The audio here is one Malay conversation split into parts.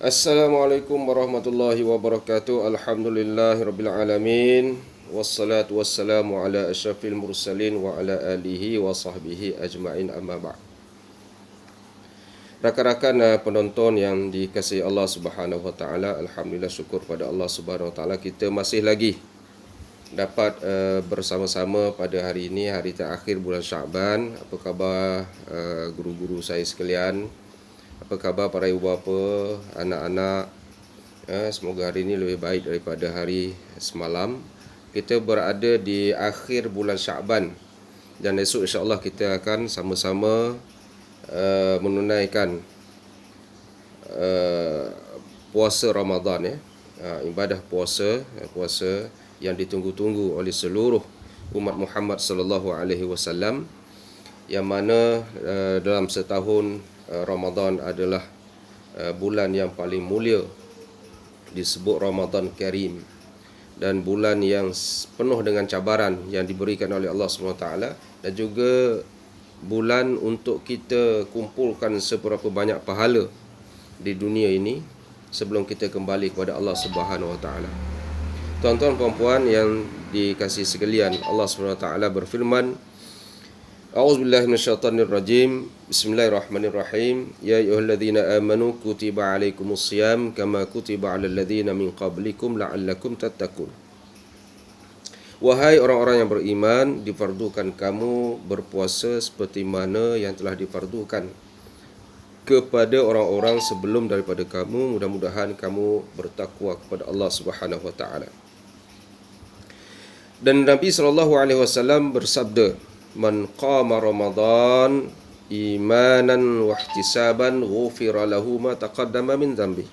Assalamualaikum warahmatullahi wabarakatuh. Alhamdulillahirabbil alamin. Wassalatu wassalamu ala asyrafil mursalin wa ala alihi wa sahbihi ajma'in, amma ba'd. Rakan-rakan penonton yang dikasihi Allah Subhanahu wa taala, alhamdulillah, syukur pada Allah Subhanahu wa taala kita masih lagi dapat bersama-sama pada hari ini, hari terakhir bulan Syaban. Apa khabar guru-guru saya sekalian? Apa khabar para ibu bapa, anak-anak? Semoga hari ini lebih baik daripada hari semalam. Kita berada di akhir bulan Syaban dan esok insya-Allah kita akan sama-sama menunaikan puasa Ramadan, ibadah puasa yang ditunggu-tunggu oleh seluruh umat Muhammad sallallahu alaihi wasallam, yang mana dalam setahun Ramadan adalah bulan yang paling mulia, disebut Ramadan Karim, dan bulan yang penuh dengan cabaran yang diberikan oleh Allah SWT, dan juga bulan untuk kita kumpulkan seberapa banyak pahala di dunia ini sebelum kita kembali kepada Allah Subhanahu Wa Taala. Tuan-tuan puan-puan yang dikasihi sekalian, Allah Subhanahu Wa Taala berfirman, A'udzubillahi minasyaitonirrajim. Bismillahirrahmanirrahim. Ya ayyuhalladzina amanu kutiba alaikumusiyam kama kutiba alal ladzina min qablikum la'allakum tattaqun. Wahai orang-orang yang beriman, difardukan kamu berpuasa seperti mana yang telah difardukan kepada orang-orang sebelum daripada kamu, mudah-mudahan kamu bertakwa kepada Allah Subhanahu wa taala. Dan Nabi sallallahu alaihi wasallam bersabda, Man qama Ramadan imanan wa ihtisaban ghufira lahu ma taqaddama min dhanbi.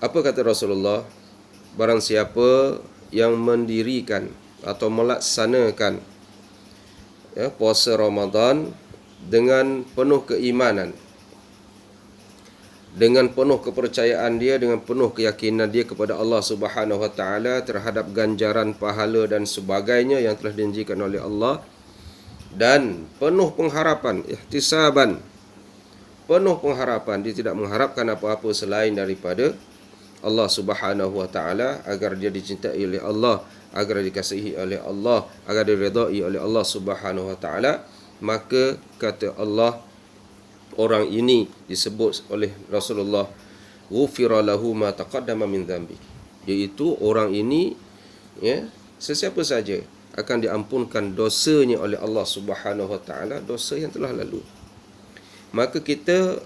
Apa kata Rasulullah? Barang siapa yang mendirikan atau melaksanakan puasa Ramadan dengan penuh keimanan, dengan penuh kepercayaan dia, dengan penuh keyakinan dia kepada Allah Subhanahu wa taala terhadap ganjaran pahala dan sebagainya yang telah dijanjikan oleh Allah, dan penuh pengharapan, ihtisaban, penuh pengharapan, dia tidak mengharapkan apa-apa selain daripada Allah Subhanahu wa taala, agar dia dicintai oleh Allah, agar dikasihi oleh Allah, agar diredai oleh Allah Subhanahu wa taala, maka kata Allah, orang ini disebut oleh Rasulullah, ghufira lahu ma taqaddama min dhanbi, iaitu orang ini, sesiapa saja akan diampunkan dosanya oleh Allah Subhanahu wa taala, dosa yang telah lalu. Maka kita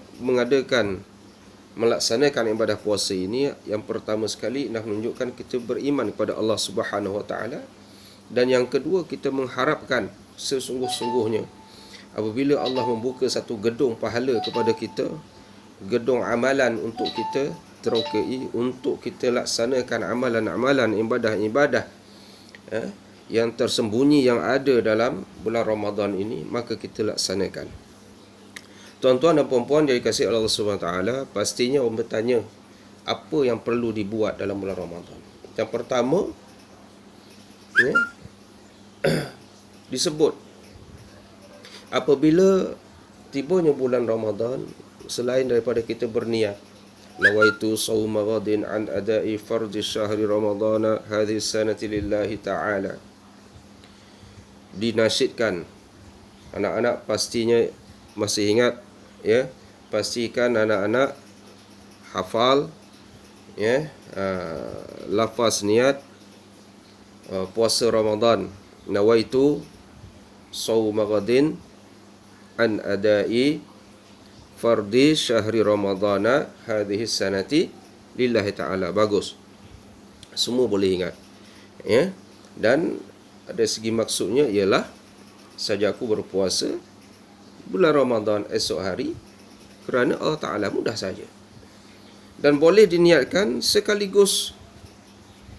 melaksanakan ibadah puasa ini, yang pertama sekali nak menunjukkan kita beriman kepada Allah Subhanahu wa taala, dan yang kedua kita mengharapkan sesungguh-sungguhnya apabila Allah membuka satu gedung pahala kepada kita, gedung amalan untuk kita terokai, untuk kita laksanakan amalan-amalan, ibadah-ibadah yang tersembunyi yang ada dalam bulan Ramadan ini, maka kita laksanakan. Tuan-tuan dan puan-puan yang dikasihi Allah Subhanahu wa taala, pastinya orang bertanya apa yang perlu dibuat dalam bulan Ramadan. Yang pertama, disebut apabila tibanya bulan Ramadan, selain daripada kita berniat nawaitu shauma ghadin an ada'i fardhi syahri ramadhana hadhihi sanati lillahi ta'ala, dinasyidkan. Anak-anak pastinya masih ingat, pastikan anak-anak hafal lafaz niat puasa Ramadan, nawaitu shauma ghadin an adai fardhi syahri ramadhana hadhihi sanati lillahi ta'ala. Bagus, semua boleh ingat, dan ada segi maksudnya ialah saja aku berpuasa bulan Ramadan esok hari kerana Allah Ta'ala, mudah saja, dan boleh diniatkan sekaligus.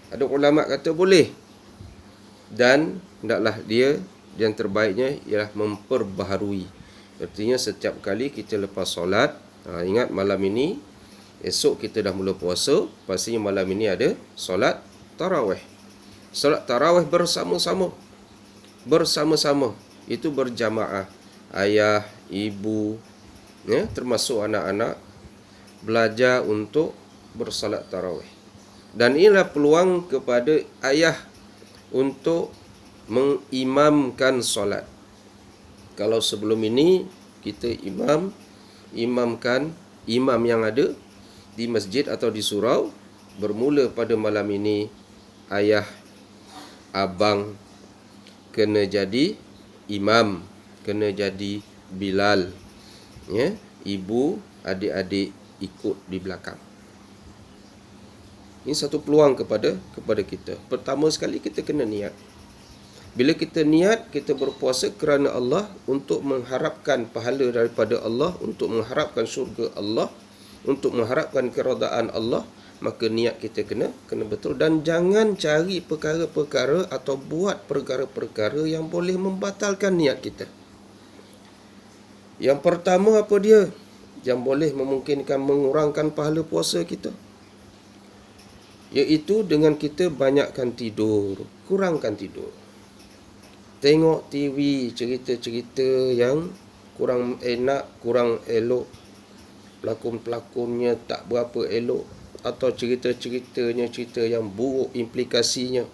Ada ulama kata boleh, dan hendaklah dia, yang terbaiknya ialah memperbaharui. Artinya setiap kali kita lepas solat, ingat malam ini, esok kita dah mula puasa, pastinya malam ini ada solat tarawih. Solat tarawih bersama-sama, itu berjamaah, ayah, ibu, termasuk anak-anak, belajar untuk bersalat tarawih. Dan inilah peluang kepada ayah untuk mengimamkan solat. Kalau sebelum ini kita imamkan imam yang ada di masjid atau di surau, bermula pada malam ini ayah, abang kena jadi imam, kena jadi Bilal, ya, ibu, adik-adik ikut di belakang. Ini satu peluang kepada kita. Pertama sekali kita kena niat. Bila kita niat, kita berpuasa kerana Allah, untuk mengharapkan pahala daripada Allah, untuk mengharapkan syurga Allah, untuk mengharapkan keredaan Allah, maka niat kita kena betul. Dan jangan cari perkara-perkara atau buat perkara-perkara yang boleh membatalkan niat kita. Yang pertama apa dia? Yang boleh memungkinkan mengurangkan pahala puasa kita, iaitu dengan kita banyakkan tidur, kurangkan tidur. Tengok TV, cerita-cerita yang kurang enak, kurang elok, pelakon-pelakonnya tak berapa elok, atau cerita-ceritanya cerita yang buruk implikasinya.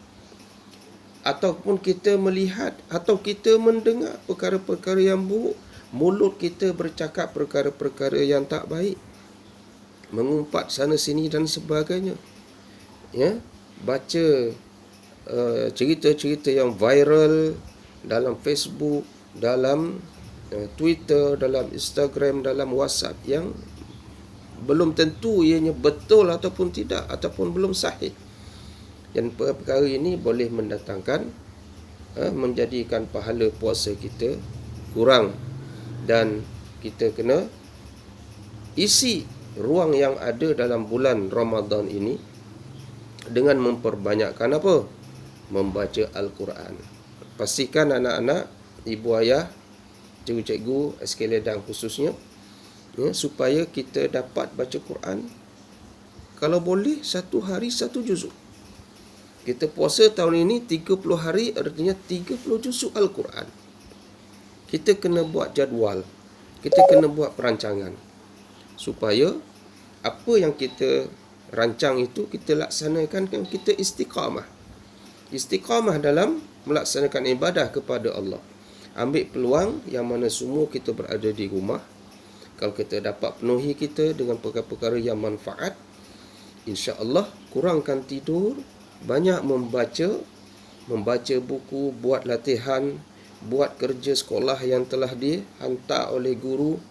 Ataupun kita melihat atau kita mendengar perkara-perkara yang buruk, mulut kita bercakap perkara-perkara yang tak baik, mengumpat sana sini dan sebagainya. Ya, baca cerita-cerita yang viral dalam Facebook, dalam Twitter, dalam Instagram, dalam WhatsApp, yang belum tentu ianya betul ataupun tidak, ataupun belum sahih. Dan perkara ini boleh mendatangkan menjadikan pahala puasa kita kurang. Dan kita kena isi ruang yang ada dalam bulan Ramadan ini dengan memperbanyakkan apa? Membaca Al-Quran. Pastikan anak-anak, ibu ayah, cikgu-cikgu SK Ledang khususnya, ya, supaya kita dapat baca Quran. Kalau boleh, satu hari satu juzuk. Kita puasa tahun ini 30 hari, artinya 30 juzuk Al-Quran. Kita kena buat jadual, kita kena buat perancangan, supaya apa yang kita rancang itu kita laksanakan, kan kita istiqamah. Istiqamah dalam melaksanakan ibadah kepada Allah. Ambil peluang yang mana semua kita berada di rumah. Kalau kita dapat penuhi kita dengan perkara-perkara yang manfaat, insya-Allah kurangkan tidur, banyak membaca buku, buat latihan, buat kerja sekolah yang telah dihantar oleh guru,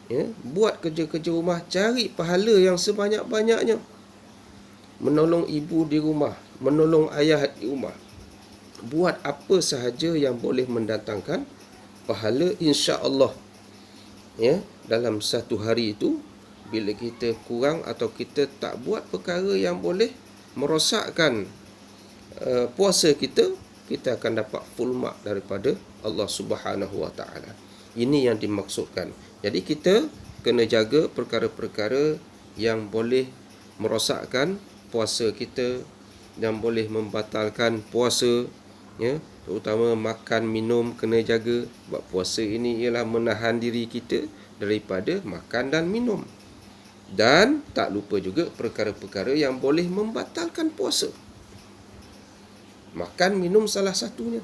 ya, buat kerja-kerja rumah, cari pahala yang sebanyak-banyaknya. Menolong ibu di rumah, menolong ayah di rumah. Buat apa sahaja yang boleh mendatangkan pahala, insya-Allah. Ya, dalam satu hari itu, bila kita kurang atau kita tak buat perkara yang boleh merosakkan puasa kita, kita akan dapat full mark daripada Allah Subhanahu Wa Taala. Ini yang dimaksudkan. Jadi kita kena jaga perkara-perkara yang boleh merosakkan puasa kita, yang boleh membatalkan puasa, ya, terutama makan minum kena jaga. Sebab puasa ini ialah menahan diri kita daripada makan dan minum. Dan tak lupa juga perkara-perkara yang boleh membatalkan puasa. Makan minum salah satunya.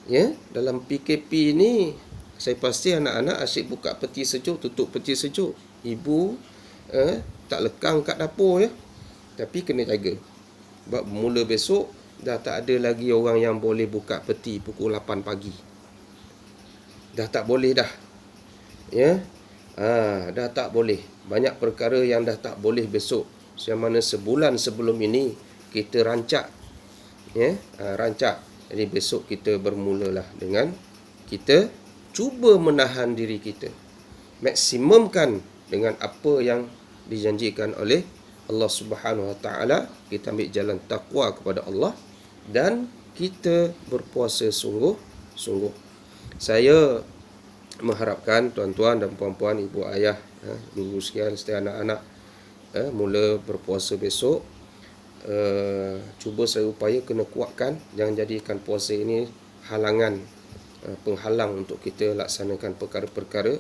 Ya, dalam PKP ini saya pasti anak-anak asyik buka peti sejuk, tutup peti sejuk. Ibu tak lekang kat dapur, ya. Tapi kena jaga. Sebab mula besok dah tak ada lagi orang yang boleh buka peti pukul 8 pagi. Dah tak boleh dah. Ya. Dah tak boleh. Banyak perkara yang dah tak boleh besok. Yang mana sebulan sebelum ini kita rancak. Ya, rancak. Jadi besok kita bermulalah dengan kita cuba menahan diri kita. Maksimumkan dengan apa yang dijanjikan oleh Allah Subhanahu Wa Taala. Kita ambil jalan takwa kepada Allah dan kita berpuasa sungguh-sungguh. Saya mengharapkan tuan-tuan dan puan-puan, ibu ayah, guru sekalian serta anak-anak mula berpuasa besok, cuba saya upaya kena kuatkan, jangan jadikan puasa ini halangan, penghalang untuk kita laksanakan perkara-perkara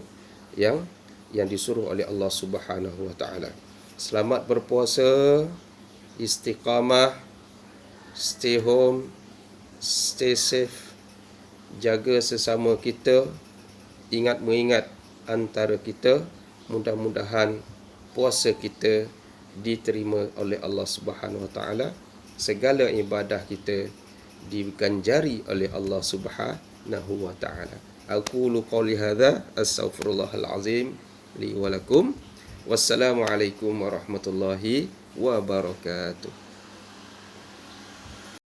yang yang disuruh oleh Allah Subhanahu wa taala. Selamat berpuasa, istiqamah, stay home, stay safe, jaga sesama kita, ingat mengingat antara kita. Mudah-mudahan puasa kita diterima oleh Allah Subhanahu wa taala. Segala ibadah kita diganjari oleh Allah Subhanahu wa taala. Aqulu qouli hadza astaghfirullahal azim li wa lakum. Wassalamualaikum warahmatullahi wabarakatuh.